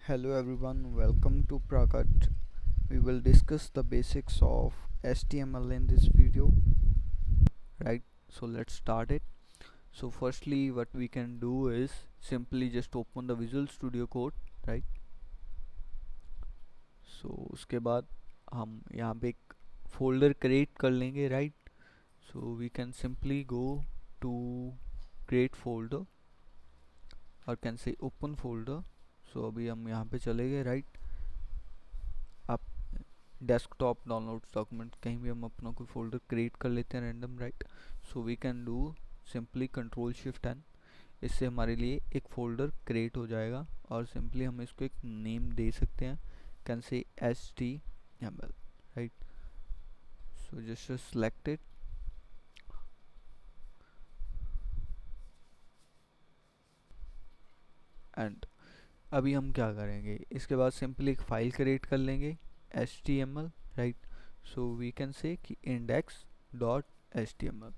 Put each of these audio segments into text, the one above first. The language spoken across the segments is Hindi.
Hello everyone, welcome to Prakat. We will discuss the basics of HTML in this video, right? So let's start it. So firstly what we can do is simply just open the Visual Studio Code, right? So उसके बाद हम यहाँ पे एक folder create कर लेंगे, right? So we can simply go to create folder or can say open folder. So अभी हम यहाँ पे चले गए, right? आप डेस्कटॉप डाउनलोड्स डॉक्यूमेंट कहीं भी हम अपना कोई फोल्डर क्रिएट कर लेते हैं random, right? So we can do simply control shift N. इससे हमारे लिए एक फोल्डर क्रिएट हो जाएगा और सिंपली हम इसको एक नेम दे सकते हैं, कैन से HTML, right? So just select it and अभी हम क्या करेंगे, इसके बाद सिंपली एक फाइल क्रिएट कर लेंगे HTML, right? So we can say कि index.html,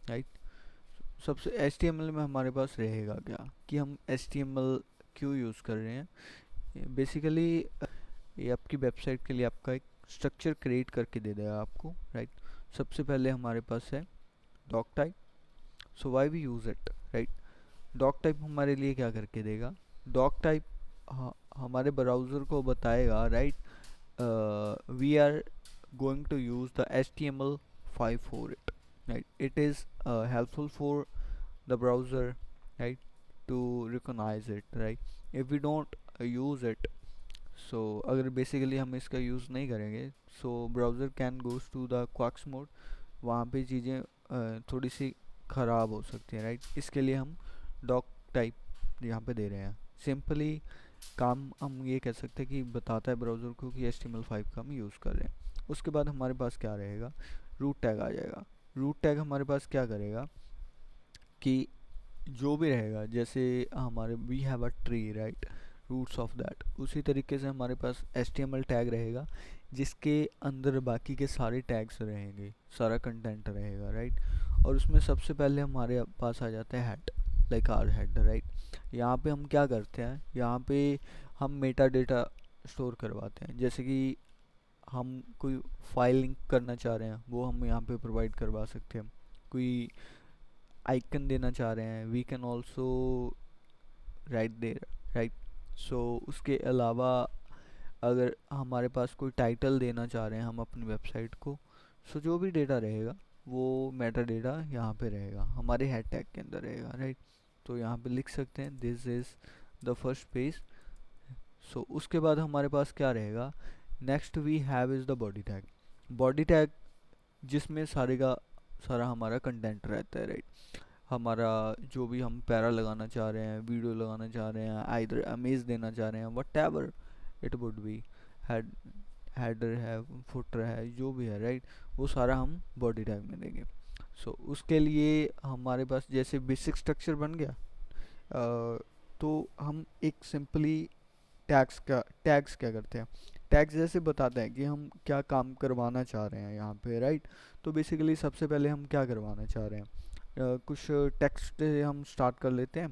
राइट? सबसे HTML में हमारे पास रहेगा क्या कि हम HTML क्यों यूज़ कर रहे हैं। बेसिकली ये आपकी वेबसाइट के लिए आपका एक स्ट्रक्चर क्रिएट करके दे देगा आपको, राइट? सबसे पहले हमारे पास है doc type. So why we use it, right? Doc type हमारे लिए क्या करके देगा, डॉक टाइप हमारे ब्राउज़र को बताएगा, right? We are going to use the HTML5 for it, right? It is helpful for the browser, right, to recognize it, right? If we don't use it, so अगर basically हम इसका यूज़ नहीं करेंगे, so browser can goes to the quacks mode, वहाँ पे चीज़ें थोड़ी सी ख़राब हो सकती हैं, राइट? इसके लिए हम डॉक टाइप यहाँ पे दे रहे हैं। सिंपली काम हम ये कह सकते हैं कि बताता है ब्राउज़र को कि HTML5 का हम यूज़ कर रहे हैं। उसके बाद हमारे पास क्या रहेगा, रूट टैग आ जाएगा। रूट टैग हमारे पास क्या करेगा कि जो भी रहेगा, जैसे हमारे we have a tree, right, roots of that, उसी तरीके से हमारे पास HTML टैग रहेगा जिसके अंदर बाकी के सारे टैग्स रहेंगे, सारा कंटेंट रहेगा, राइट? और उसमें सबसे पहले हमारे पास आ जाता है head, like our head, right? यहाँ पे हम क्या करते हैं, यहाँ पे हम मेटा डेटा स्टोर करवाते हैं। जैसे कि हम कोई फाइल लिंक करना चाह रहे हैं, वो हम यहाँ पे प्रोवाइड करवा सकते हैं। कोई आइकन देना चाह रहे हैं, we can also write there, right? So उसके अलावा अगर हमारे पास कोई टाइटल देना चाह रहे हैं हम अपनी वेबसाइट को, सो जो भी डेटा रहेगा वो मेटा डेटा यहाँ पे रहेगा, हमारे हेड टैग के अंदर रहेगा, राइट? तो यहाँ पे लिख सकते हैं this is the first page. So उसके बाद हमारे पास क्या रहेगा, next we have is the body tag. Body tag जिसमें सारे का सारा हमारा कंटेंट रहता है, राइट? हमारा जो भी हम पैरा लगाना चाह रहे हैं, वीडियो लगाना चाह रहे हैं, आइदर इमेज देना चाह रहे हैं, what ever it would B, head header है, फुटर है, जो भी है, राइट? वो सारा हम बॉडी टैग में देंगे। सो उसके लिए हमारे पास जैसे बेसिक स्ट्रक्चर बन गया, तो हम एक सिंपली टैग्स क्या करते हैं, टैग्स जैसे बताते हैं कि हम क्या काम करवाना चाह रहे हैं यहाँ पे, राइट? तो बेसिकली सबसे पहले हम क्या करवाना चाह रहे हैं, कुछ टेक्स्ट हम स्टार्ट कर लेते हैं।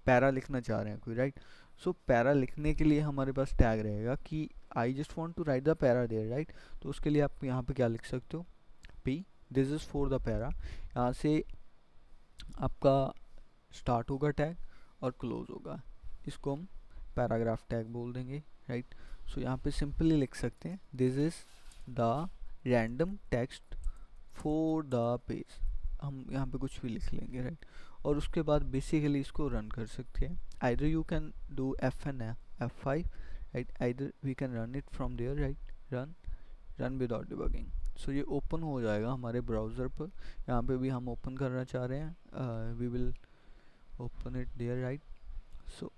पैरा लिखना चाह रहे हैं कोई, राइट? सो पैरा लिखने के लिए हमारे पास टैग रहेगा कि I just want to write the para there, right? तो उसके लिए आप यहाँ पे क्या लिख सकते हो, P, this is for the para. यहाँ से आपका स्टार्ट होगा टैग और क्लोज होगा, इसको हम पैराग्राफ टैग बोल देंगे, राइट? सो यहाँ पे सिंपली लिख सकते हैं this is the random text for the page, हम यहाँ पे कुछ भी लिख लेंगे, राइट? और उसके बाद बेसिकली इसको रन कर सकते हैं। Either you can do F F5, right? Either we can run it from there, right? Run without debugging. So ये ओपन हो जाएगा हमारे ब्राउज़र पर। यहाँ पे भी हम ओपन करना चाह रहे हैं, we will open it there, right? So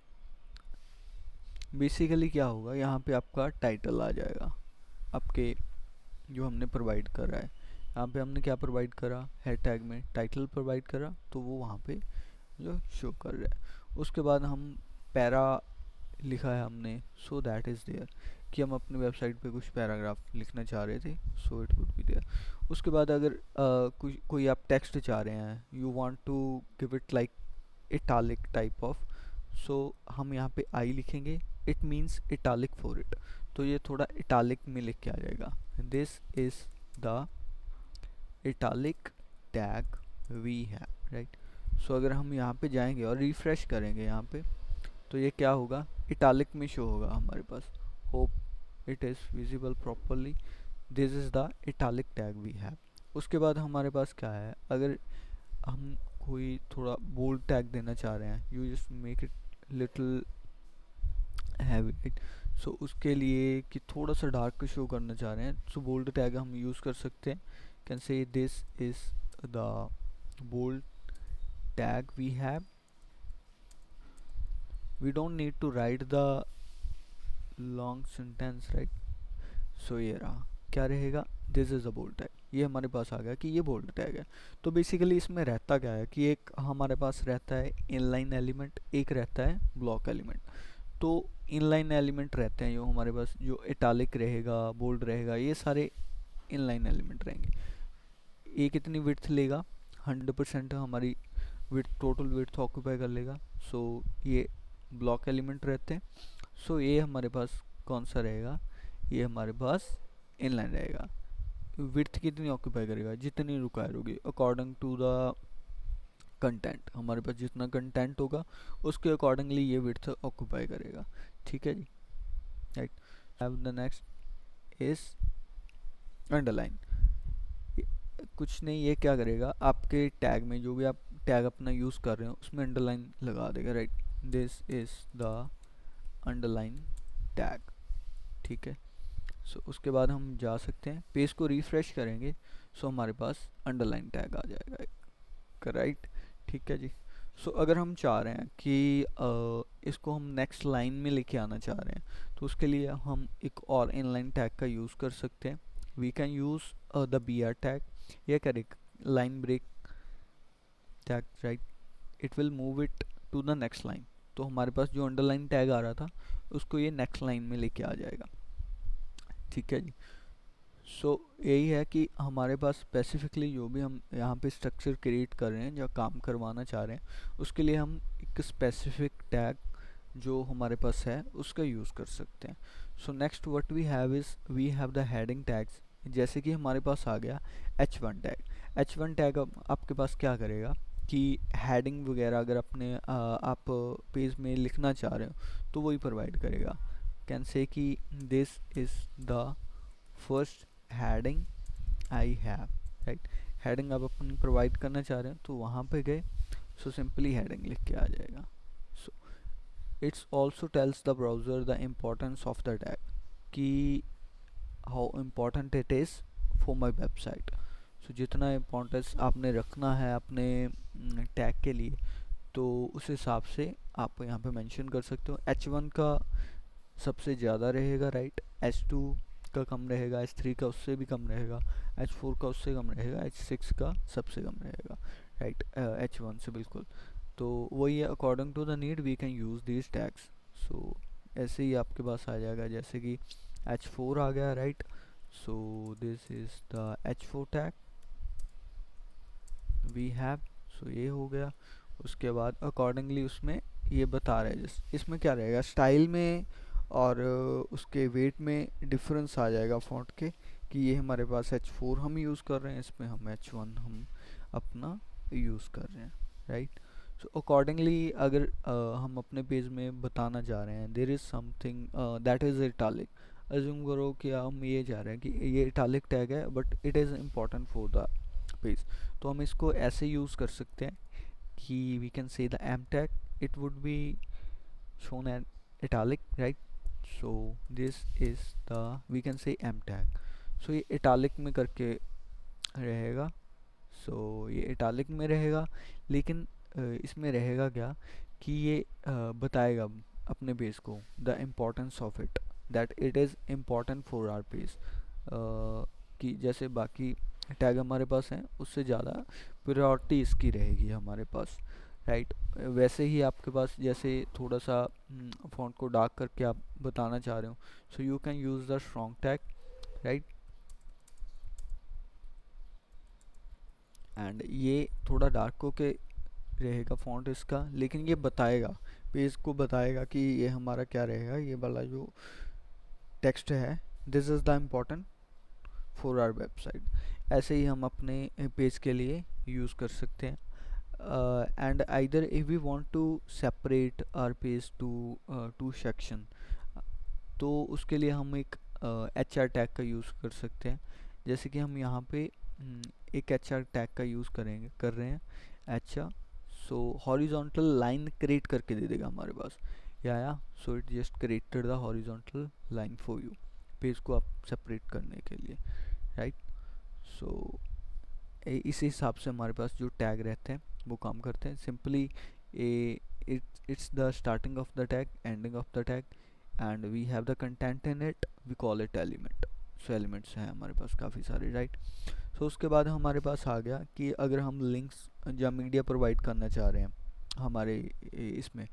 basically क्या होगा, यहाँ पे आपका टाइटल आ जाएगा आपके जो हमने प्रोवाइड करा है। यहाँ पे हमने क्या प्रोवाइड करा, हेड टैग में टाइटल प्रोवाइड करा, तो वो वहाँ पे जो शो कर रहा है। उसके बाद हम पैरा लिखा है हमने, सो दैट इज़ देयर, कि हम अपनी वेबसाइट पे कुछ पैराग्राफ लिखना चाह रहे थे, so it would be there. उसके बाद अगर कोई आप टेक्स्ट चाह रहे हैं, you want to give it like italic type of, so हम यहाँ पे आई लिखेंगे, it means italic for it, तो ये थोड़ा इटालिक में लिख के आ जाएगा, this is the italic tag we have, right. So अगर हम यहाँ पे जाएंगे और रिफ्रेश करेंगे यहाँ पे, तो ये क्या होगा, इटालिक में शो होगा हमारे पास। Hope it is visible properly, this is the italic tag we have. उसके बाद हमारे पास क्या है, अगर हम कोई थोड़ा बोल्ड टैग देना चाह रहे हैं, you just make it little heavy, right. So उसके लिए कि थोड़ा सा डार्क शो करना चाह रहे हैं, सो बोल्ड टैग हम यूज़ कर सकते हैं, can say this is the bold tag we have. We don't need to write the long sentence, right? So ये रहा, क्या रहेगा, this is a bold tag, ये हमारे पास आ गया कि ये बोल्ड टैग है। तो बेसिकली इसमें रहता क्या है कि एक हमारे पास रहता है इनलाइन एलिमेंट, एक रहता है ब्लॉक एलिमेंट। तो इनलाइन एलिमेंट रहते हैं जो हमारे पास, जो इटालिक रहेगा, बोल्ड रहेगा, ये सारे इनलाइन एलिमेंट रहेंगे। ये कितनी विड्थ लेगा, 100% हमारी विड्थ, टोटल विड्थ ऑक्यूपाई कर लेगा। सो ये ब्लॉक एलिमेंट रहते हैं। सो ये हमारे पास कौन सा रहेगा, ये हमारे पास इनलाइन रहेगा। विड्थ कितनी ऑक्यूपाई करेगा, जितनी रिक्वायर होगी अकॉर्डिंग टू द कंटेंट, हमारे पास जितना कंटेंट होगा उसके अकॉर्डिंगली ये विड्थ ऑक्यूपाई करेगा, ठीक है जी, right. Have the next is underline. कुछ नहीं, ये क्या करेगा, आपके टैग में जो भी आप टैग अपना यूज़ कर रहे हो उसमें अंडरलाइन लगा देगा, right. This is the underline tag, ठीक है। सो उसके बाद हम जा सकते हैं, पेज को रिफ्रेश करेंगे, सो हमारे पास अंडरलाइन टैग आ जाएगा एक, राइट, ठीक है जी। सो अगर हम चाह रहे हैं कि इसको हम नेक्स्ट लाइन में लेके आना चाह रहे हैं, तो उसके लिए हम एक और इनलाइन टैग का यूज़ कर सकते हैं। We can use the B R tag, यह करेगा line break tag, right, it will move it to the next line. तो हमारे पास जो अंडरलाइन टैग आ रहा था उसको ये नेक्स्ट लाइन में लेके आ जाएगा, ठीक है जी। सो यही है कि हमारे पास स्पेसिफिकली जो भी हम यहाँ पे स्ट्रक्चर क्रिएट कर रहे हैं या काम करवाना चाह रहे हैं, उसके लिए हम एक स्पेसिफिक टैग जो हमारे पास है उसका यूज़ कर सकते हैं। So next what we have is we have the heading tags. जैसे कि हमारे पास आ गया H1 टैग। H1 टैग आपके पास क्या करेगा कि हेडिंग वगैरह अगर अपने आप पेज में लिखना चाह रहे हो तो वही प्रोवाइड करेगा। कैन से कि this is the first heading I have, right. Heading आप अपनी प्रोवाइड करना चाह रहे हैं तो वहाँ पे गए, सो सिंपली हेडिंग लिख के आ जाएगा। So it's also tells the browser the importance of the tag, कि how important it is for my website. So जितना इम्पोर्टेंस आपने रखना है अपने टैग के लिए, तो उस हिसाब से आप यहाँ पे मेंशन कर सकते हो। H1 का सबसे ज़्यादा रहेगा, राइट, H2 का कम रहेगा, H3 का उससे भी कम रहेगा, H4 का उससे कम रहेगा, H6 का सबसे कम रहेगा, राइट, H1 से बिल्कुल। तो वही है, according to the need we can use these tags. So ऐसे ही आपके पास आ जाएगा, जैसे कि H4 आ गया, right. So this is the H4 tag we have. So ये हो गया। उसके बाद अकॉर्डिंगली उसमें ये बता रहा है, जस्ट इसमें क्या रहेगा, स्टाइल में और उसके वेट में डिफरेंस आ जाएगा फ़ॉन्ट के, कि ये हमारे पास H4 हम यूज़ कर रहे हैं, इसमें हम H1 हम अपना यूज़ कर रहे हैं, राइट। सो अकॉर्डिंगली अगर हम अपने पेज में बताना चाह रहे हैं there is something that is italic, assume करो कि हम ये चाह रहे हैं कि ये इटालिक टैग है but it is important for the page, तो हम इसको ऐसे यूज़ कर सकते हैं कि we can say the M tag, it would be shown at italic, right? So this is the we can say m tag. So ये italic में करके रहेगा। so ये italic में रहेगा, लेकिन इसमें रहेगा क्या कि ये बताएगा अपने पेज को the importance of it, that it is important for our page, कि जैसे बाकी टैग हमारे पास हैं उससे ज़्यादा प्रायोरिटी इसकी रहेगी हमारे पास, राइट। वैसे ही आपके पास जैसे थोड़ा सा फॉन्ट को डार्क करके आप बताना चाह रहे हो, so you can use the strong tag, right. And ये थोड़ा डार्क होके रहेगा फॉन्ट इसका, लेकिन ये बताएगा पेज को बताएगा कि ये हमारा क्या रहेगा, ये वाला जो टेक्स्ट है, this is the important for our website. ऐसे ही हम अपने पेज के लिए यूज़ कर सकते हैं। And either if we want to separate our page to two section, तो उसके लिए हम एक HR टैग का यूज़ कर सकते हैं। जैसे कि हम यहाँ पे एक HR टैग का यूज़ कर रहे हैं, HR। सो हॉरिजॉन्टल लाइन क्रिएट करके दे देगा हमारे पास, या so it just created the horizontal line for you, page को आप सेपरेट करने के लिए, राइट। सो इस हिसाब से हमारे पास जो टैग रहते हैं वो काम करते हैं। Simply it's the starting of the tag, ending of the tag, and we have the content in it, we call it element। so elements हैं हमारे पास काफ़ी सारे, राइट। so उसके बाद हमारे पास आ गया कि अगर हम लिंक्स या मीडिया प्रोवाइड करना चाह रहे हैं हमारे इसमें,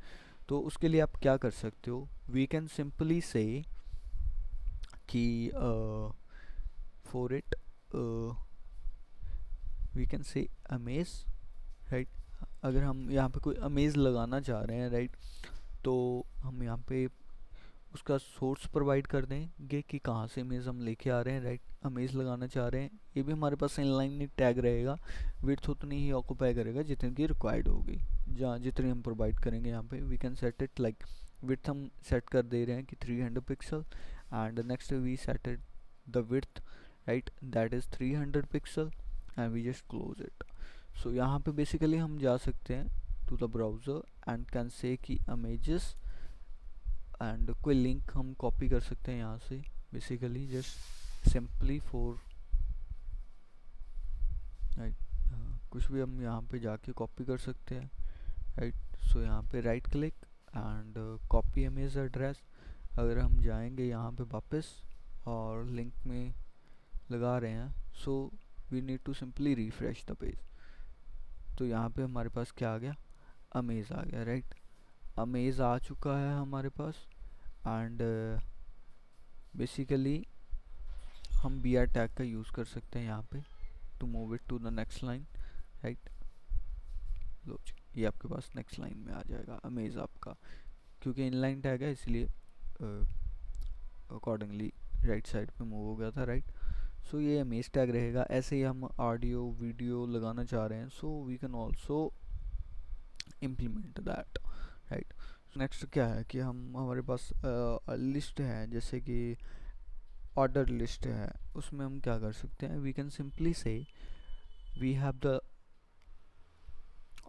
तो उसके लिए आप क्या कर सकते हो, वी कैन सिंपली से कि for it we can say amaze, right. अगर हम यहाँ पे कोई अमेज लगाना चाह रहे हैं, राइट, तो हम यहाँ पे उसका सोर्स प्रोवाइड कर देंगे कि कहाँ से इमेज हम लेके आ रहे हैं, राइट। अमेज लगाना चाह रहे हैं, ये भी हमारे पास इनलाइन टैग रहेगा, विड्थ उतनी ही ऑक्यूपाई करेगा जितनी की रिक्वायर्ड होगी, जहाँ जितनी हम प्रोवाइड करेंगे। यहाँ पे we can set it like width हम सेट कर दे रहे हैं कि 300 pixel, and next we set it the width, right, that is 300 pixel, and we just close it. So यहाँ पे बेसिकली हम जा सकते हैं to the browser and can say कि इमेजेस, एंड कोई लिंक हम कॉपी कर सकते हैं यहाँ से, basically just simply for, right, कुछ भी हम यहाँ पे जाके कॉपी कर सकते हैं, राइट। सो यहाँ पे right click and copy image address. अगर हम जाएंगे यहाँ पे वापस और लिंक में लगा रहे हैं, so we need to simply refresh the page. तो यहाँ पे हमारे पास क्या आ गया, अमेज आ गया, राइट। अमेज आ चुका है हमारे पास, एंड बेसिकली हम बी आर टैग का यूज़ कर सकते हैं यहाँ पे to move it to the next line, right. लो ये आपके पास नेक्स्ट लाइन में आ जाएगा अमेज आपका, क्योंकि इनलाइन टैग है इसलिए अकॉर्डिंगली राइट साइड पे मूव हो गया था, राइट। सो ये अमेज टैग रहेगा। ऐसे ही हम ऑडियो वीडियो लगाना चाह रहे हैं, so we can also implement that, right. Next क्या है कि हम हमारे पास लिस्ट है, जैसे कि ऑर्डर लिस्ट है, उसमें हम क्या कर सकते हैं, we can simply say we have the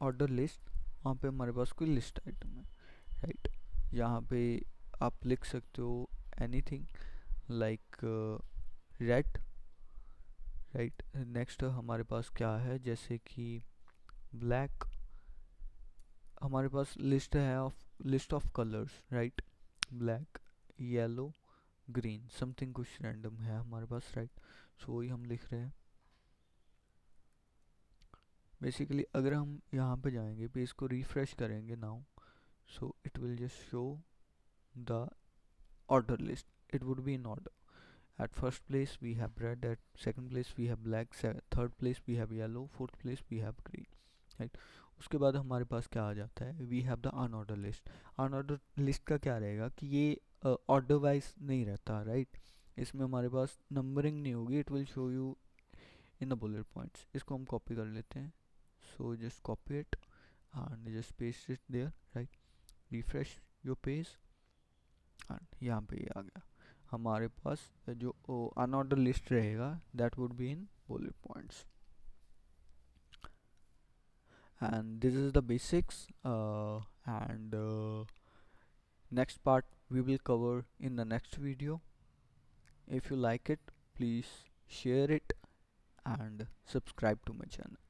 order list. वहाँ पे हमारे पास कोई लिस्ट आइटम है, राइट। यहाँ पे आप लिख सकते हो anything like red, right. Next हमारे पास क्या है, जैसे कि ब्लैक। हमारे पास लिस्ट है of list of colours, right, black, yellow, green, something कुछ रैंडम है हमारे पास, राइट। सो वही हम लिख रहे हैं। बेसिकली अगर हम यहाँ पे जाएंगे, पेज को रिफ्रेश करेंगे now, so it will just show the order list. It would be in order. At first place we have red, at second place we have black, third place we have yellow, fourth place we have green, right। उसके बाद हमारे पास क्या आ जाता है, we have the unorder list। unorder list का क्या रहेगा कि ये ऑर्डर वाइज नहीं रहता, राइट। इसमें हमारे पास नंबरिंग नहीं होगी, it will show you in the bullet points. इसको हम कॉपी कर लेते हैं, so just copy it and just paste it there, right. Refresh your page and यहाँ पे ये आ गया हमारे पास। जो अनऑर्डर लिस्ट रहेगा that would be in bullet points, and this is the basics, and next part we will cover in the next video. If you like it, please share it and subscribe to my channel.